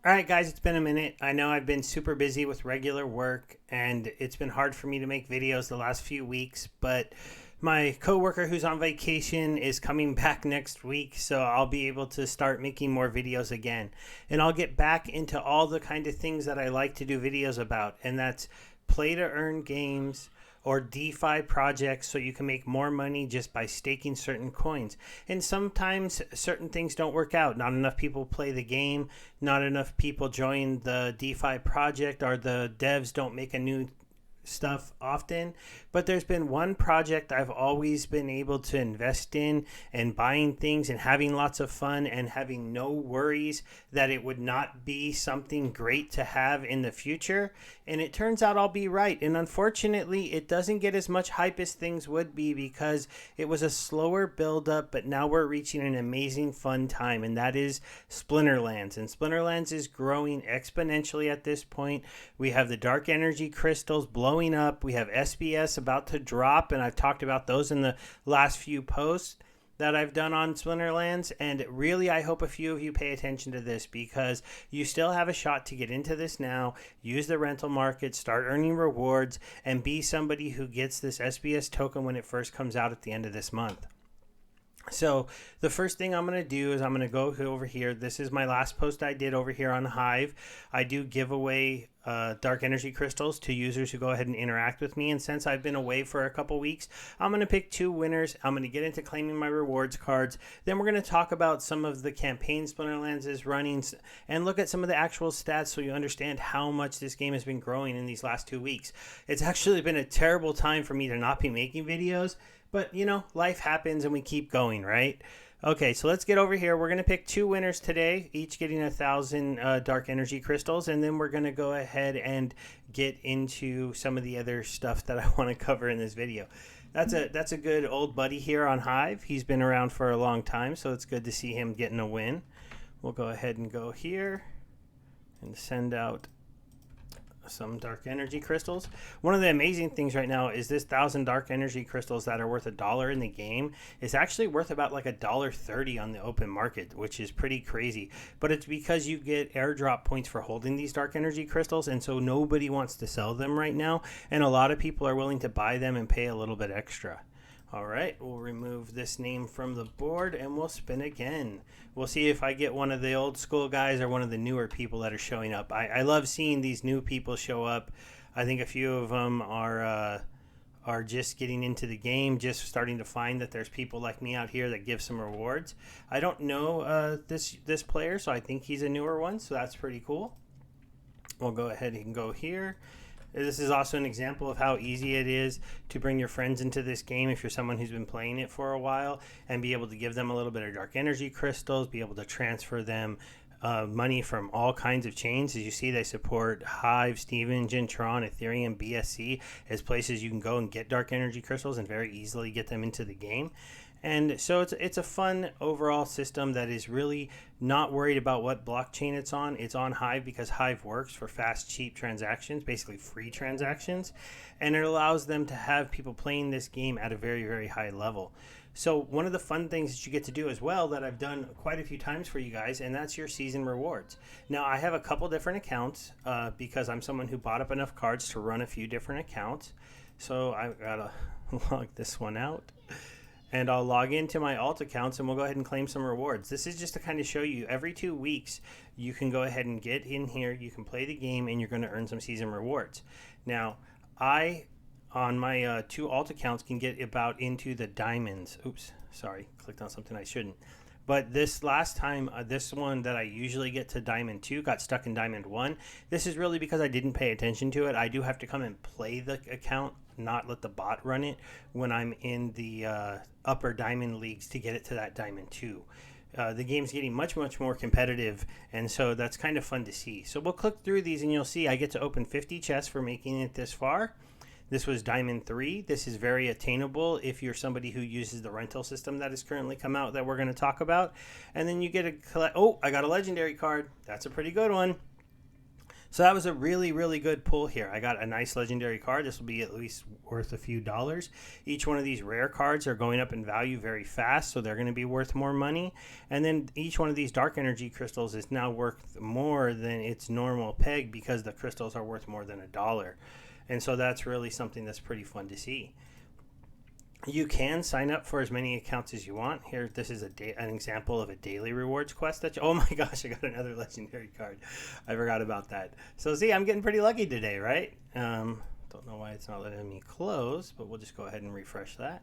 All right, guys, it's been a minute. I know I've been super busy with regular work, and it's been hard for me to make videos the last few weeks, but my coworker who's on vacation is coming back next week, so I'll be able to start making more videos again. And I'll get back into all the kind of things that I like to do videos about, and that's play to earn games or DeFi projects so you can make more money just by staking certain coins. And sometimes certain things don't work out. Not enough people play the game, not enough people join the DeFi project, or the devs don't make a new stuff often. But there's been one project I've always been able to invest in, and buying things and having lots of fun and having no worries that it would not be something great to have in the future. And it turns out I'll be right. And unfortunately, it doesn't get as much hype as things would be because it was a slower build up, but now we're reaching an amazing fun time, and that is Splinterlands. And Splinterlands is growing exponentially at this point. We have the dark energy crystals blowing up. We have SBS about to drop, and I've talked about those in the last few posts that I've done on Splinterlands. And really, I hope a few of you pay attention to this because you still have a shot to get into this now, use the rental market, start earning rewards, and be somebody who gets this SBS token when it first comes out at the end of this month. So the first thing I'm going to do is I'm going to go over here. This is my last post I did over here on Hive. I do give away dark energy crystals to users who go ahead and interact with me. And since I've been away for a couple weeks, I'm going to pick 2 winners. I'm going to get into claiming my rewards cards. Then we're going to talk about some of the campaigns Splinterlands is running and look at some of the actual stats so you understand how much this game has been growing in these last 2 weeks. It's actually been a terrible time for me to not be making videos. But, you know, life happens and we keep going, right? Okay, so let's get over here. We're going to pick 2 winners today, each getting 1,000 dark energy crystals. And then we're going to go ahead and get into some of the other stuff that I want to cover in this video. That's a good old buddy here on Hive. He's been around for a long time, so it's good to see him getting a win. We'll go ahead and go here and send out some dark energy crystals. One of the amazing things right now is this 1,000 dark energy crystals that are worth $1 in the game is actually worth about like $1.30 on the open market, which is pretty crazy. But it's because you get airdrop points for holding these dark energy crystals, and so nobody wants to sell them right now, and a lot of people are willing to buy them and pay a little bit extra. All right, we'll remove this name from the board and we'll spin again. We'll see if I get one of the old school guys or one of the newer people that are showing up. I love seeing these new people show up. I think a few of them are just getting into the game, just starting to find that there's people like me out here that give some rewards. I don't know this player, so I think he's a newer one, so that's pretty cool. We'll go ahead and go here. This is also an example of how easy it is to bring your friends into this game if you're someone who's been playing it for a while, and be able to give them a little bit of dark energy crystals, be able to transfer them money from all kinds of chains. As you see, they support Hive, Steven, Tron, Ethereum, BSC as places you can go and get dark energy crystals and very easily get them into the game. And so it's a fun overall system that is really not worried about what blockchain it's on. It's on Hive because Hive works for fast, cheap transactions, basically free transactions. And it allows them to have people playing this game at a very, very high level. So one of the fun things that you get to do as well that I've done quite a few times for you guys, and that's your season rewards. Now, I have a couple different accounts because I'm someone who bought up enough cards to run a few different accounts. So I've got to log this one out. And I'll log into my alt accounts and we'll go ahead and claim some rewards. This is just to kind of show you every 2 weeks you can go ahead and get in here, you can play the game, and you're going to earn some season rewards. Now, I, on my 2 alt accounts, can get about into the diamonds. Oops, sorry, clicked on something I shouldn't. But this last time, this one that I usually get to Diamond 2 got stuck in Diamond 1. This is really because I didn't pay attention to it. I do have to come and play the account, not let the bot run it when I'm in the upper Diamond leagues to get it to that Diamond 2. The game's getting much, much more competitive, and so that's kind of fun to see. So we'll click through these and you'll see I get to open 50 chests for making it this far. This was Diamond 3. This is very attainable if you're somebody who uses the rental system that has currently come out that we're going to talk about. And then you get oh, I got a legendary card. That's a pretty good one. So that was a really, really good pull here. I got a nice legendary card. This will be at least worth a few dollars. Each one of these rare cards are going up in value very fast, so they're going to be worth more money. And then each one of these dark energy crystals is now worth more than its normal peg because the crystals are worth more than $1. And so that's really something that's pretty fun to see. You can sign up for as many accounts as you want. Here, this is an example of a daily rewards quest. Oh my gosh, I got another legendary card. I forgot about that. So see, I'm getting pretty lucky today, right? Don't know why it's not letting me close, but we'll just go ahead and refresh that.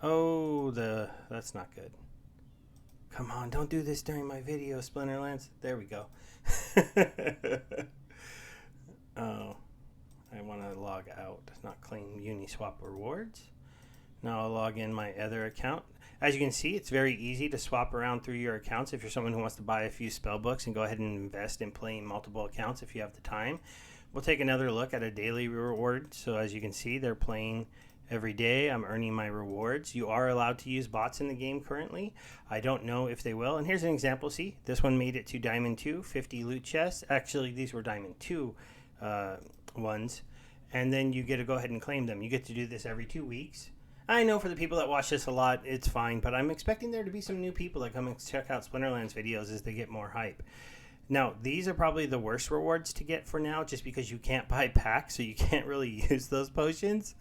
Oh, that's not good. Come on, don't do this during my video, Splinterlands. There we go. Oh, I want to log out, not claim Uniswap rewards. Now I'll log in my other account. As you can see, it's very easy to swap around through your accounts if you're someone who wants to buy a few spell books and go ahead and invest in playing multiple accounts if you have the time. We'll take another look at a daily reward. So as you can see, they're playing every day. I'm earning my rewards. You are allowed to use bots in the game currently. I don't know if they will. And here's an example. See, this one made it to Diamond 2, 50 loot chests. Actually, these were Diamond 2 ones. And then you get to go ahead and claim them. You get to do this every 2 weeks. I know for the people that watch this a lot, it's fine, but I'm expecting there to be some new people that come and check out Splinterlands videos as they get more hype. Now, these are probably the worst rewards to get for now, just because you can't buy packs, so you can't really use those potions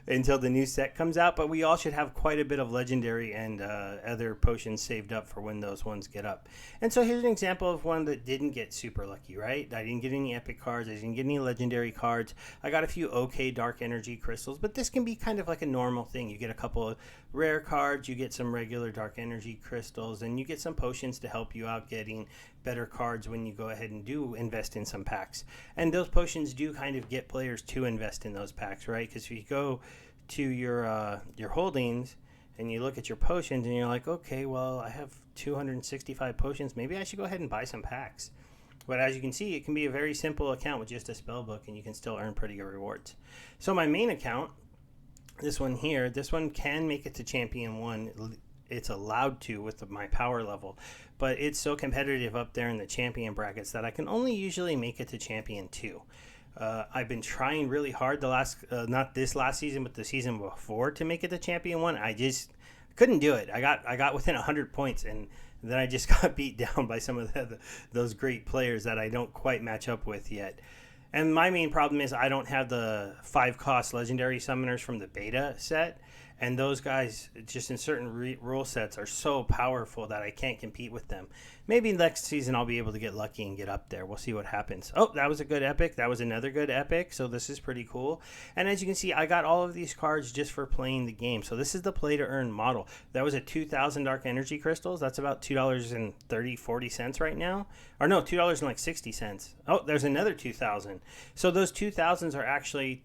until the new set comes out. But we all should have quite a bit of legendary and other potions saved up for when those ones get up. And so here's an example of one that didn't get super lucky, right? I didn't get any epic cards. I didn't get any legendary cards. I got a few okay dark energy crystals, but this can be kind of like a normal thing. You get a couple of rare cards, you get some regular dark energy crystals, and you get some potions to help you out getting better cards when you go ahead and do invest in some packs. And those potions do kind of get players to invest in those packs, right? Because if you go to your holdings and you look at your potions and you're like, okay, well, I have 265 potions. Maybe I should go ahead and buy some packs. But as you can see, it can be a very simple account with just a spell book, and you can still earn pretty good rewards. So my main account, this one here, this one can make it to Champion 1. It's allowed to with my power level, but it's so competitive up there in the champion brackets that I can only usually make it to Champion 2. I've been trying really hard the last, not this last season, but the season before to make it to Champion 1. I just couldn't do it. I got within 100 points, and then I just got beat down by some of those great players that I don't quite match up with yet. And my main problem is I don't have the 5-cost legendary summoners from the beta set. And those guys, just in certain rule sets, are so powerful that I can't compete with them. Maybe next season I'll be able to get lucky and get up there. We'll see what happens. Oh, that was a good epic. That was another good epic. So this is pretty cool. And as you can see, I got all of these cards just for playing the game. So this is the play-to-earn model. That was a 2,000 dark energy crystals. That's about $2.40 right now. Or no, $2.60. Oh, there's another 2,000. So those 2,000s are actually...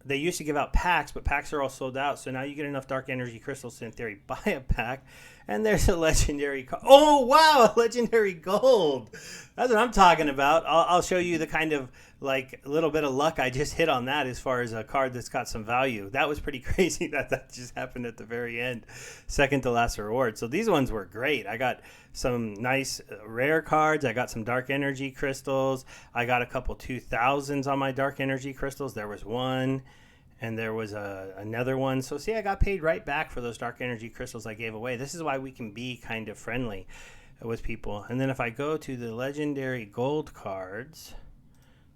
they used to give out packs, but packs are all sold out. So now you get enough dark energy crystals to, in theory, buy a pack. And there's a legendary card. Oh, wow, a legendary gold. That's what I'm talking about. I'll show you the kind of, like, little bit of luck I just hit on that as far as a card that's got some value. That was pretty crazy that just happened at the very end. Second to last reward. So these ones were great. I got some nice rare cards. I got some dark energy crystals. I got a couple 2,000s on my dark energy crystals. There was one. And there was another one. So see, I got paid right back for those dark energy crystals I gave away. This is why we can be kind of friendly with people. And then if I go to the legendary gold cards,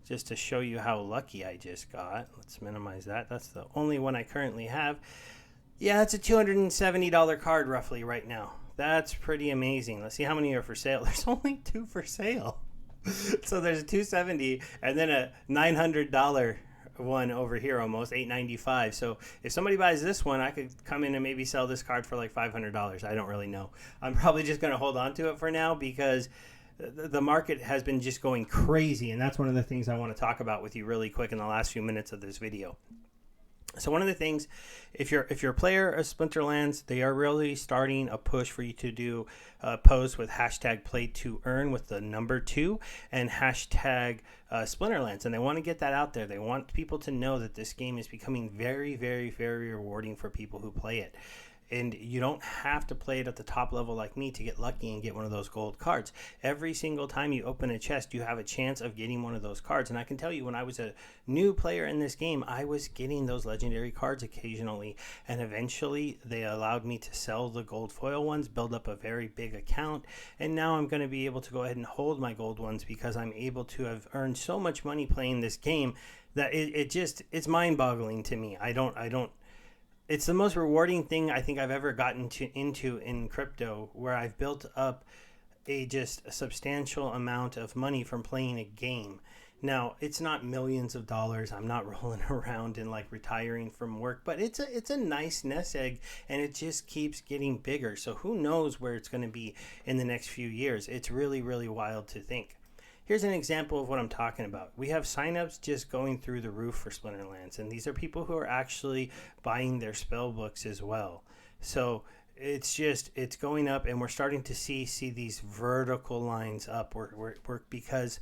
just to show you how lucky I just got. Let's minimize that. That's the only one I currently have. Yeah, it's a $270 card roughly right now. That's pretty amazing. Let's see how many are for sale. There's only 2 for sale. So there's a $270 and then a $900 one over here, almost $895. So if somebody buys this one, I could come in and maybe sell this card for like $500. I don't really know. I'm probably just going to hold on to it for now because the market has been just going crazy, and that's one of the things I want to talk about with you really quick in the last few minutes of this video. So one of the things, if you're a player of Splinterlands, they are really starting a push for you to do posts with hashtag Play2Earn with the number 2 and hashtag Splinterlands. And they want to get that out there. They want people to know that this game is becoming very, very, very rewarding for people who play it. And you don't have to play it at the top level like me to get lucky and get one of those gold cards. Every single time you open a chest, you have a chance of getting one of those cards. And I can tell you, when I was a new player in this game, I was getting those legendary cards occasionally. And eventually they allowed me to sell the gold foil ones, build up a very big account. And now I'm going to be able to go ahead and hold my gold ones because I'm able to have earned so much money playing this game that it's mind-boggling to me. It's the most rewarding thing I think I've ever gotten into in crypto, where I've built up a substantial amount of money from playing a game. Now, it's not millions of dollars. I'm not rolling around and like retiring from work, but it's a nice nest egg, and it just keeps getting bigger. So who knows where it's going to be in the next few years? It's really, really wild to think. Here's an example of what I'm talking about. We have signups just going through the roof for Splinterlands, and these are people who are actually buying their spell books as well. So it's going up, and we're starting to see these vertical lines up work because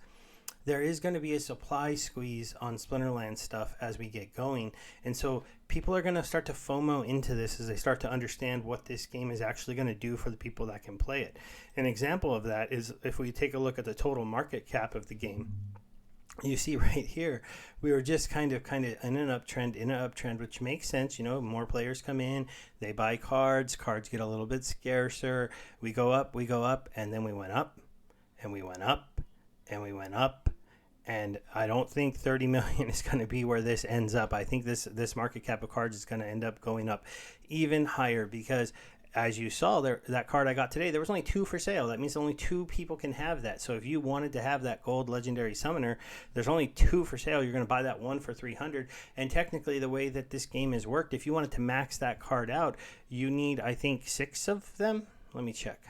there is going to be a supply squeeze on Splinterlands stuff as we get going. And so people are going to start to FOMO into this as they start to understand what this game is actually going to do for the people that can play it. An example of that is if we take a look at the total market cap of the game. You see right here, we were just kind of in an uptrend, which makes sense. More players come in, they buy cards get a little bit scarcer. We go up, and then we went up, and we went up, and we went up. And I don't think 30 million is going to be where this ends up. I think this market cap of cards is going to end up going up even higher because, as you saw there, that card I got today, there was only 2 for sale. That means only 2 people can have that. So if you wanted to have that gold legendary summoner, there's only 2 for sale. You're going to buy that one for 300. And technically, the way that this game has worked, if you wanted to max that card out, you need, I think, 6 of them. Let me check.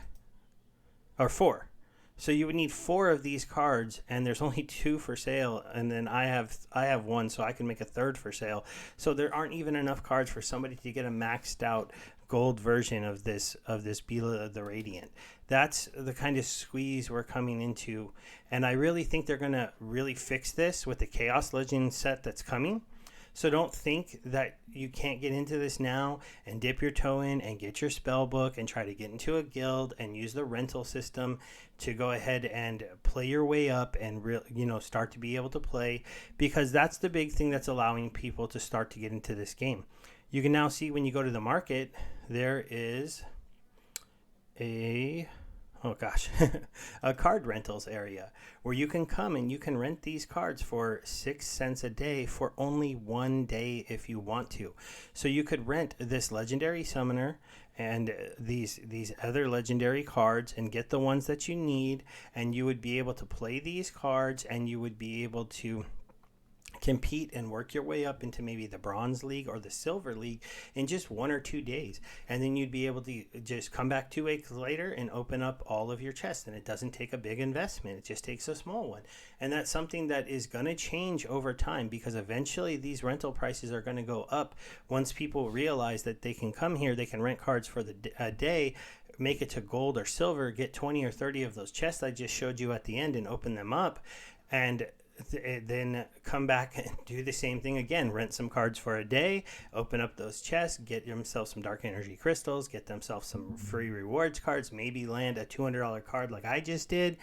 Or 4. So you would need 4 of these cards, and there's only 2 for sale, and then I have 1, so I can make a 3rd for sale. So there aren't even enough cards for somebody to get a maxed out gold version of this Bila the Radiant. That's the kind of squeeze we're coming into, and I really think they're gonna really fix this with the Chaos Legend set that's coming. So don't think that you can't get into this now and dip your toe in and get your spell book and try to get into a guild and use the rental system to go ahead and play your way up and start to be able to play, because that's the big thing that's allowing people to start to get into this game. You can now see when you go to the market, there is a card rentals area where you can come and you can rent these cards for 6 cents a day for only 1 day if you want to. So you could rent this legendary summoner and these other legendary cards and get the ones that you need, and you would be able to play these cards, and you would be able to compete and work your way up into maybe the bronze league or the silver league in just 1 or 2 days. And then you'd be able to just come back 2 weeks later and open up all of your chests. And it doesn't take a big investment. It just takes a small one. And that's something that is going to change over time, because eventually these rental prices are going to go up once people realize that they can come here, they can rent cards for a day, make it to gold or silver, get 20 or 30 of those chests I just showed you at the end and open them up, and then come back and do the same thing again. Rent some cards for a day, open up those chests, get themselves some dark energy crystals, get themselves some free rewards cards, maybe land a $200 card like I just did,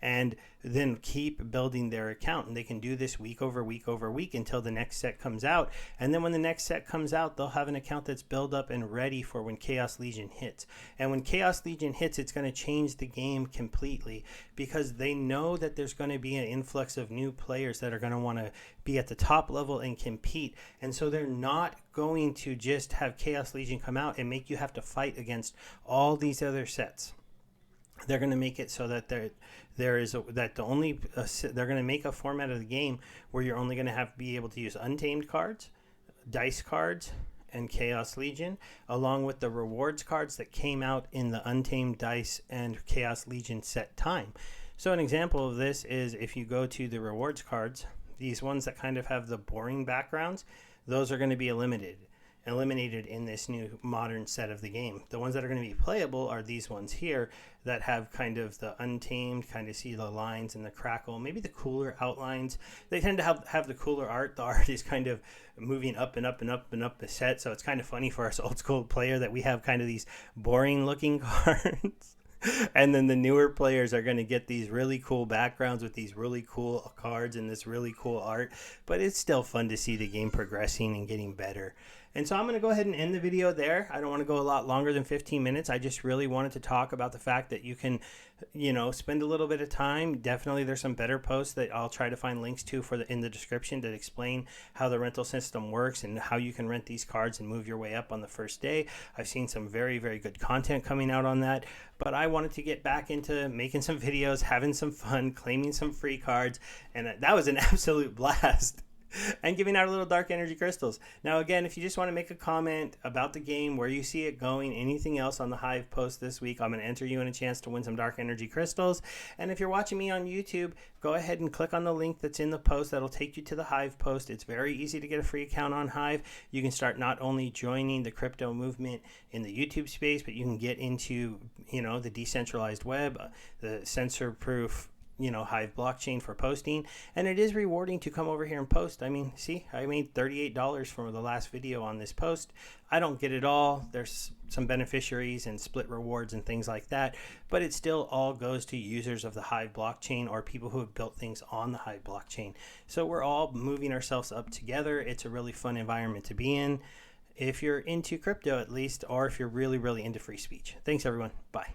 and then keep building their account. And they can do this week over week over week until the next set comes out. And then when the next set comes out, they'll have an account that's built up and ready for when Chaos Legion hits. And when Chaos Legion hits, it's going to change the game completely, because they know that there's going to be an influx of new players that are going to want to be at the top level and compete. And so they're not going to just have Chaos Legion come out and make you have to fight against all these other sets. They're going to make it so that they're going to make a format of the game where you're only going to be able to use Untamed cards, dice cards, and Chaos Legion, along with the rewards cards that came out in the Untamed Dice and Chaos Legion set time. So an example of this is if you go to the rewards cards, these ones that kind of have the boring backgrounds, those are going to be eliminated. eliminated in this new modern set of the game. The ones that are going to be playable are these ones here that have kind of the untamed, kind of see the lines and the crackle, maybe the cooler outlines. They tend to have the cooler art. The art is kind of moving up and up and up and up the set, so it's kind of funny for us old school player that we have kind of these boring looking cards. And then the newer players are going to get these really cool backgrounds with these really cool cards and this really cool art. But it's still fun to see the game progressing and getting better. And so I'm going to go ahead and end the video there. I don't want to go a lot longer than 15 minutes. I just really wanted to talk about the fact that you can, spend a little bit of time. Definitely there's some better posts that I'll try to find links to in the description that explain how the rental system works and how you can rent these cards and move your way up on the first day. I've seen some very, very good content coming out on that. But I wanted to get back into making some videos, having some fun, claiming some free cards. And that was an absolute blast. And giving out a little dark energy crystals. Now again, if you just want to make a comment about the game, where you see it going, anything else on the Hive post this week, I'm going to enter you in a chance to win some dark energy crystals. And if you're watching me on YouTube, go ahead and click on the link that's in the post. That'll take you to the Hive post. It's very easy to get a free account on Hive. You can start not only joining the crypto movement in the YouTube space, but you can get into, the decentralized web, the censor-proof Hive blockchain for posting, and it is rewarding to come over here and post. I mean, see, I made $38 from the last video on this post. I don't get it all. There's some beneficiaries and split rewards and things like that, but it still all goes to users of the Hive blockchain or people who have built things on the Hive blockchain. So we're all moving ourselves up together. It's a really fun environment to be in if you're into crypto, at least, or if you're really, really into free speech. Thanks, everyone. Bye.